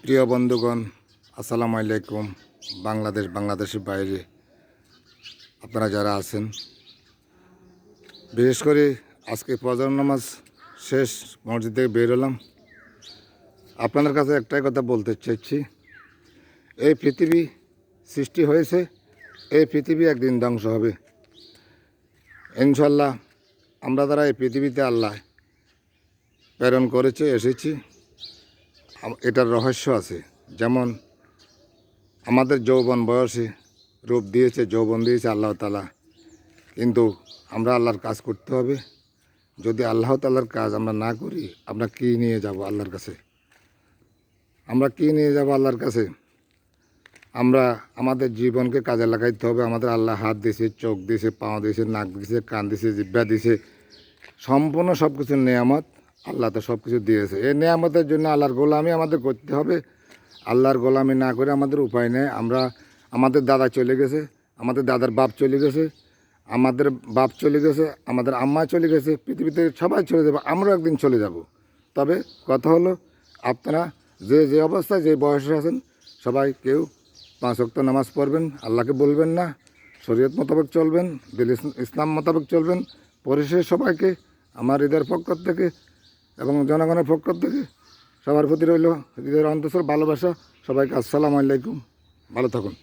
প্রিয় বন্ধুগণ, আসসালামু আলাইকুম। বাংলাদেশের বাইরে আপনারা যারা আছেন, বিশেষ করে আজকে ফজর নামাজ শেষ মসজিদ থেকে বের হলাম। আপনাদের কাছে একটাই কথা বলতে চাইছি, এই পৃথিবী সৃষ্টি হয়েছে, এই পৃথিবী একদিন ধ্বংস হবে ইনশাল্লাহ। আমরা দ্বারা এই পৃথিবীতে আল্লাহ প্রেরণ করেছে, এসেছি। এটার রহস্য আছে। যেমন আমাদের যৌবন বয়সে রূপ দিয়েছে, যৌবন দিয়েছে আল্লাহ তাআলা, কিন্তু আমরা আল্লাহর কাজ করতে হবে। যদি আল্লাহ তাআলার কাজ আমরা না করি, আমরা কী নিয়ে যাব আল্লাহর কাছে? আমরা কী নিয়ে যাব আল্লাহর কাছে? আমরা আমাদের জীবনকে কাজে লাগাইতে হবে। আমাদের আল্লাহ হাত দিয়েছে, চোখ দিয়েছে, পাও দিয়েছে, নাক দিয়েছে, কান দিয়েছে, জিহ্বা দিয়েছে, সম্পূর্ণ সব কিছুর নেয়ামত আল্লাহ তো সব কিছু দিয়েছে। এই নেয়ামতের জন্য আল্লাহর গোলামি আমাদের করতে হবে। আল্লাহর গোলামি না করে আমাদের উপায় নেই। আমাদের দাদা চলে গেছে, আমাদের দাদার বাপ চলে গেছে, আমাদের বাপ চলে গেছে, আমাদের আম্মা চলে গেছে, পৃথিবীতে সবাই চলে যাবে, আমরাও একদিন চলে যাব। তবে কথা হলো, আপনারা যে অবস্থায় যে বয়সে আছেন, সবাই কেউ 5 ওয়াক্ত নামাজ পড়বেন, আল্লাহকে বলবেন না, শরীয়ত মোতাবেক চলবেন, দিল ইসলাম মোতাবেক চলবেন। পরিশেষে সবাইকে আমার হৃদয়ের পক্ষ থেকে এবং জনগণের পক্ষ থেকে সবার প্রতি রইল হৃদয়ের অন্তঃস্থল ভালোবাসা। সবাইকে আসসালামু আলাইকুম, ভালো থাকুন।